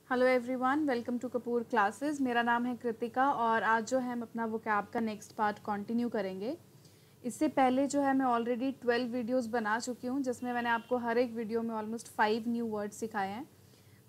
Hello everyone, welcome to Kapoor classes. मेरा नाम है कृतिका और आज जो है हम अपना वोकैब का नेक्स्ट पार्ट कंटिन्यू करेंगे। इससे पहले जो है मैं ऑलरेडी 12 वीडियोस बना चुकी हूँ, जिसमें मैंने आपको हर एक वीडियो में ऑलमोस्ट 5 न्यू वर्ड्स सिखाए हैं।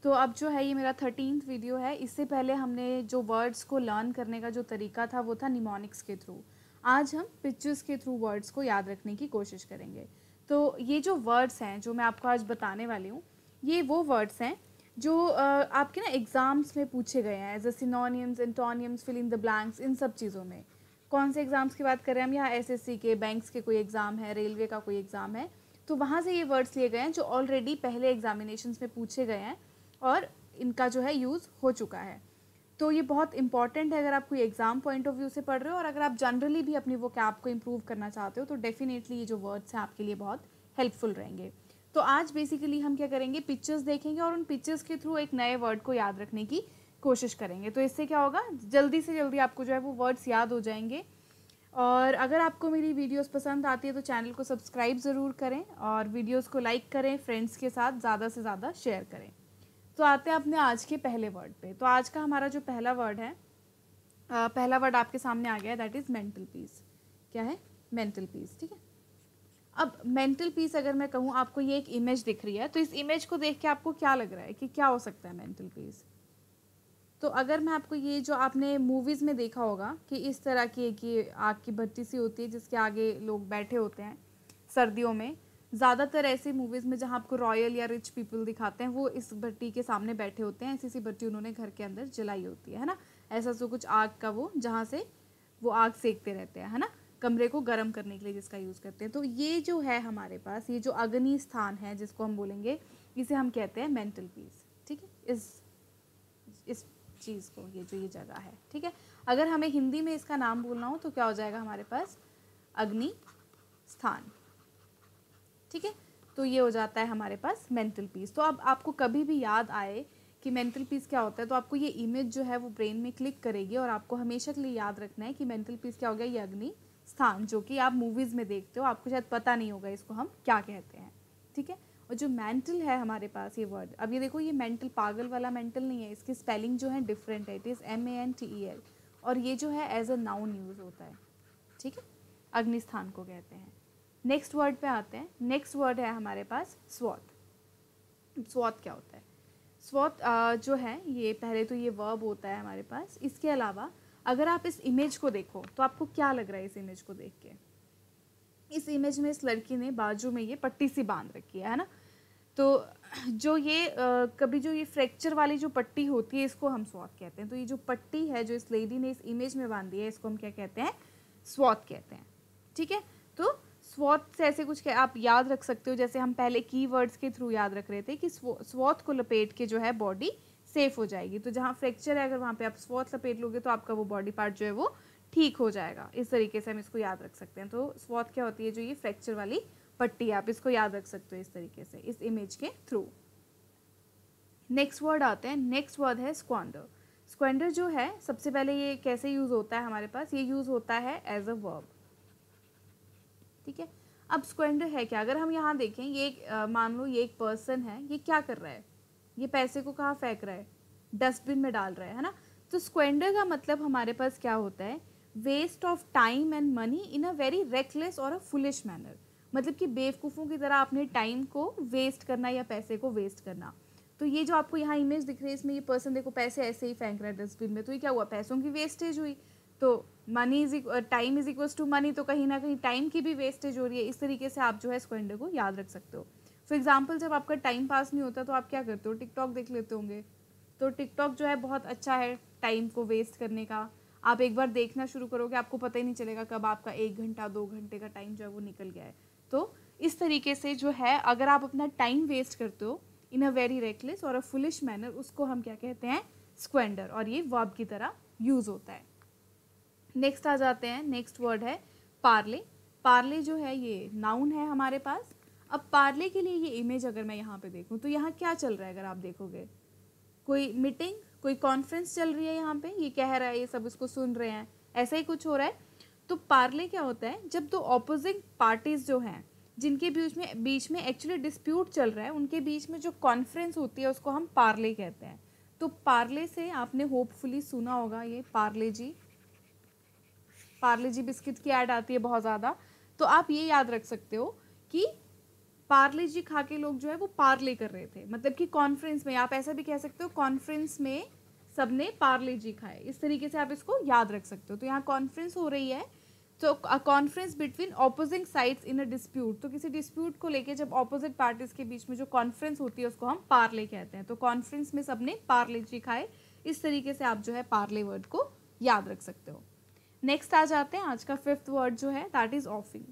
तो अब जो है ये मेरा 13th वीडियो है। इससे पहले हमने जो वर्ड्स को लर्न करने का जो तरीका था वो था निमोनिक्स के थ्रू। आज हम पिक्चर्स के थ्रू वर्ड्स को याद रखने की कोशिश करेंगे। तो ये जो वर्ड्स हैं जो मैं आपको आज बताने वाली हूँ, ये वो वर्ड्स हैं जो आपके ना एग्ज़ाम्स में पूछे गए हैं as a synonyms, antonyms, fill in the blanks, इन सब चीज़ों में। कौन से एग्ज़ाम्स की बात कर रहे हैं हम यहाँ? एसएससी के, बैंक्स के कोई एग्ज़ाम है, रेलवे का कोई एग्ज़ाम है, तो वहाँ से ये वर्ड्स लिए गए हैं जो ऑलरेडी पहले एग्जामिनेशंस में पूछे गए हैं और इनका जो है यूज़ हो चुका है। तो ये बहुत इंपॉर्टेंट है अगर आप कोई एग्ज़ाम पॉइंट ऑफ व्यू से पढ़ रहे हो और अगर आप जनरली भी अपनी वोकैब को इम्प्रूव करना चाहते हो तो डेफिनेटली ये जो वर्ड्स हैं आपके लिए बहुत हेल्पफुल रहेंगे। तो आज बेसिकली हम क्या करेंगे, पिक्चर्स देखेंगे और उन पिक्चर्स के थ्रू एक नए वर्ड को याद रखने की कोशिश करेंगे। तो इससे क्या होगा, जल्दी से जल्दी आपको जो है वो वर्ड्स याद हो जाएंगे। और अगर आपको मेरी वीडियोस पसंद आती है तो चैनल को सब्सक्राइब ज़रूर करें और वीडियोस को लाइक करें, फ्रेंड्स के साथ ज़्यादा से ज़्यादा शेयर करें। तो आते हैं अपने आज के पहले वर्ड पे। तो आज का हमारा जो पहला वर्ड है, पहला वर्ड आपके सामने आ गया है, दैट इज़ मेंटल पीस। क्या है? Mental peace. ठीक है। अब मेंटल पीस अगर मैं कहूँ, आपको ये एक इमेज दिख रही है, तो इस इमेज को देख के आपको क्या लग रहा है कि क्या हो सकता है मेंटल पीस? तो अगर मैं आपको ये जो आपने मूवीज़ में देखा होगा कि इस तरह की एक ये आग की भट्टी सी होती है जिसके आगे लोग बैठे होते हैं सर्दियों में। ज़्यादातर ऐसे मूवीज़ में जहाँ आपको रॉयल या रिच पीपल दिखाते हैं वो इस भट्टी के सामने बैठे होते हैं। ऐसी सी भट्टी उन्होंने घर के अंदर जलाई होती है ना। ऐसा सो कुछ आग का वो, जहाँ से वो आग सेकते रहते हैं, है ना, कमरे को गर्म करने के लिए जिसका यूज़ करते हैं। तो ये जो है हमारे पास, ये जो अग्नि स्थान है जिसको हम बोलेंगे, इसे हम कहते हैं मेंटल पीस। ठीक है, इस चीज़ को, ये जो ये जगह है। ठीक है, अगर हमें हिंदी में इसका नाम बोलना हो तो क्या हो जाएगा हमारे पास? अग्नि स्थान। ठीक है, तो ये हो जाता है हमारे पास मेंटल पीस। तो अब आपको कभी भी याद आए कि मेंटल पीस क्या होता है तो आपको ये इमेज जो है वो ब्रेन में क्लिक करेगी और आपको हमेशा के लिए याद रखना है कि मेंटल पीस क्या हो गया? ये अग्नि स्थान, जो कि आप मूवीज़ में देखते हो, आपको शायद पता नहीं होगा इसको हम क्या कहते हैं। ठीक है, और जो मेंटल है हमारे पास ये वर्ड, अब ये देखो, ये मेंटल पागल वाला मेंटल नहीं है, इसकी स्पेलिंग जो है डिफरेंट है, इट इज़ MENTEL, और ये जो है एज अ नाउन यूज़ होता है। ठीक है, अग्निस्थान को कहते हैं। नेक्स्ट वर्ड पे आते हैं। नेक्स्ट वर्ड है हमारे पास स्वॉथ। स्वॉथ क्या होता है? स्वॉथ जो है, ये पहले तो ये वर्ब होता है हमारे पास। इसके अलावा अगर आप इस इमेज को देखो तो आपको क्या लग रहा है इस इमेज को देख के? इस इमेज में इस लड़की ने बाजू में ये पट्टी सी बांध रखी है ना। तो जो ये कभी जो ये फ्रैक्चर वाली जो पट्टी होती है इसको हम स्वॉथ कहते हैं। तो ये जो पट्टी है जो इस लेडी ने इस इमेज में बांधी है, इसको हम क्या कहते हैं? स्वॉथ कहते हैं। ठीक है, तो स्वॉथ से ऐसे कुछ आप याद रख सकते हो, जैसे हम पहले कीवर्ड्स के थ्रू याद रख रहे थे कि स्वॉथ को लपेट के जो है बॉडी सेफ हो जाएगी। तो जहाँ फ्रैक्चर है अगर वहाँ पे आप स्वॉथ लपेट लोगे तो आपका वो बॉडी पार्ट जो है वो ठीक हो जाएगा। इस तरीके से हम इसको याद रख सकते हैं। तो स्वॉथ क्या होती है? जो ये फ्रैक्चर वाली पट्टी, आप इसको याद रख सकते हो इस तरीके से, इस इमेज के थ्रू। नेक्स्ट वर्ड आते हैं। नेक्स्ट वर्ड है स्क्वांडर। स्क्वांडर जो है, सबसे पहले ये कैसे यूज होता है हमारे पास? ये यूज होता है एज अ वर्ब। ठीक है, अब स्क्वेंडर है क्या? अगर हम यहाँ देखें, ये मान लो ये एक पर्सन है, ये क्या कर रहा है? ये पैसे को कहाँ फेंक रहा है? डस्टबिन में डाल रहा है ना। तो स्क्वेंडर का मतलब हमारे पास क्या होता है? Waste of time and money in a very reckless और अ फुलिश मैनर। मतलब कि बेवकूफ़ों की तरह अपने टाइम को वेस्ट करना या पैसे को वेस्ट करना। तो ये जो आपको यहाँ इमेज दिख रही है, इसमें ये पर्सन देखो पैसे ऐसे ही फेंक रहा है डस्टबिन में, तो ये क्या हुआ? पैसों की वेस्टेज हुई। तो money time is equals to money, तो कहीं ना कहीं टाइम की भी वेस्टेज हो रही है। इस तरीके से आप जो है स्क्वेंडर को याद रख सकते हो। फॉर एग्जाम्पल, जब आपका टाइम पास नहीं होता तो आप क्या करते हो? टिकटॉक देख लेते होंगे। तो टिकटॉक जो है बहुत अच्छा है टाइम को वेस्ट करने का। आप एक बार देखना शुरू करोगे, आपको पता ही नहीं चलेगा कब आपका 1 घंटा 2 घंटे का टाइम जो है वो निकल गया है। तो इस तरीके से जो है, अगर आप अपना टाइम वेस्ट करते हो इन अ वेरी रेकलेस और अ फुलिश मैनर, उसको हम क्या कहते हैं? स्क्वेंडर, और ये वर्ब की तरह यूज होता है। नेक्स्ट आ जाते हैं। नेक्स्ट वर्ड है पार्ले। पार्ले जो है ये नाउन है हमारे पास। अब पार्ले के लिए ये इमेज अगर मैं यहाँ पे देखूँ तो यहाँ क्या चल रहा है? अगर आप देखोगे, कोई मीटिंग, कोई कॉन्फ्रेंस चल रही है, यहाँ पे ये कह रहा है, ये सब इसको सुन रहे हैं, ऐसा ही कुछ हो रहा है। तो पार्ले क्या होता है? जब दो ऑपोजिंग पार्टीज जो हैं, जिनके बीच में एक्चुअली डिस्प्यूट चल रहा है, उनके बीच में जो कॉन्फ्रेंस होती है उसको हम पार्ले कहते हैं। तो पार्ले से आपने होपफुली सुना होगा, ये पार्ले जी बिस्किट की ऐड आती है बहुत ज़्यादा। तो आप ये याद रख सकते हो कि पार्ले जी खा के लोग जो है वो पार्ले कर रहे थे, मतलब कि कॉन्फ्रेंस में, आप ऐसा भी कह सकते हो कॉन्फ्रेंस में सबने पार्ले जी खाए, इस तरीके से आप इसको याद रख सकते हो। तो यहाँ कॉन्फ्रेंस हो रही है, तो conference between opposing sides in a dispute, तो किसी डिस्प्यूट को लेके जब ऑपोजिट पार्टीज के बीच में जो कॉन्फ्रेंस होती है उसको हम पार्ले कहते हैं। तो कॉन्फ्रेंस में सबने पार्ले जी खाए, इस तरीके से आप जो है पार्ले वर्ड को याद रख सकते हो। नेक्स्ट आ जाते हैं, आज का 5th वर्ड जो है दैट इज ऑफिंग।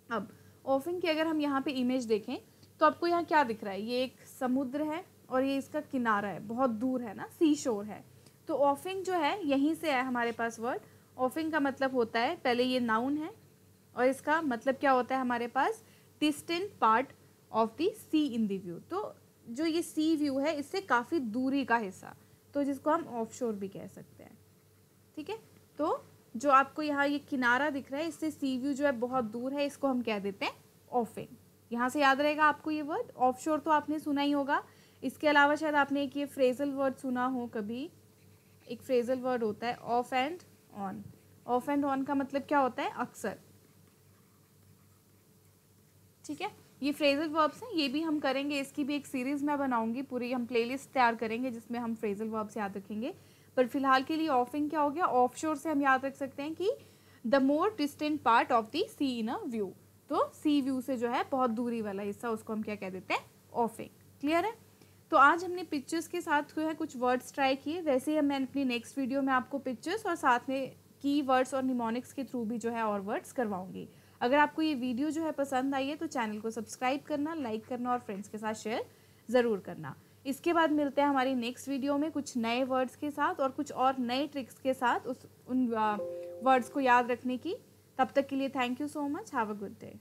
अब ऑफिंग की अगर हम यहाँ पे इमेज देखें तो आपको यहाँ क्या दिख रहा है, ये एक समुद्र है और ये इसका किनारा है, बहुत दूर है ना, सी शोर है। तो ऑफिंग जो है यहीं से है हमारे पास वर्ड। ऑफिंग का मतलब होता है, पहले ये नाउन है और इसका मतलब क्या होता है हमारे पास, distant part of the sea in the view. तो जो ये सी व्यू है इससे काफ़ी दूरी का हिस्सा, तो जिसको हम ऑफ शोर भी कह सकते हैं। ठीक है, तो जो आपको यहाँ ये किनारा दिख रहा है इससे सी व्यू जो है बहुत दूर है, इसको हम कह देते हैं ऑफिंग। यहाँ से याद रहेगा आपको ये वर्ड। ऑफ शोर तो आपने सुना ही होगा, इसके अलावा शायद आपने एक ये फ्रेजल वर्ड सुना हो कभी, एक फ्रेजल वर्ड होता है of and on. Of and on का मतलब क्या होता है, अक्सर। ठीक है, ये फ्रेजल वर्ब्स हैं, ये भी हम करेंगे, इसकी भी एक सीरीज मैं बनाऊंगी, पूरी हम प्लेलिस्ट तैयार करेंगे जिसमें हम फ्रेजल वर्ब्स याद रखेंगे। पर फिलहाल के लिए ऑफिंग क्या हो गया, ऑफ शोर से हम याद रख सकते हैं कि the more distant part of the sea in a view. तो सी व्यू से जो है बहुत दूरी वाला हिस्सा, उसको हम क्या कह देते हैं, ऑफिंग। क्लियर है। तो आज हमने पिक्चर्स के साथ जो है कुछ वर्ड्स ट्राई किए, वैसे ही मैं अपनी नेक्स्ट वीडियो में आपको पिक्चर्स और साथ में की वर्ड्स और निमोनिक्स के थ्रू भी जो है और वर्ड्स करवाऊंगी। अगर आपको ये वीडियो जो है पसंद आई है तो चैनल को सब्सक्राइब करना, लाइक करना और फ्रेंड्स के साथ शेयर ज़रूर करना। इसके बाद मिलते हैं हमारी नेक्स्ट वीडियो में कुछ नए वर्ड्स के साथ और कुछ और नए ट्रिक्स के साथ उन वर्ड्स को याद रखने की। तब तक के लिए thank you so much, have a good day.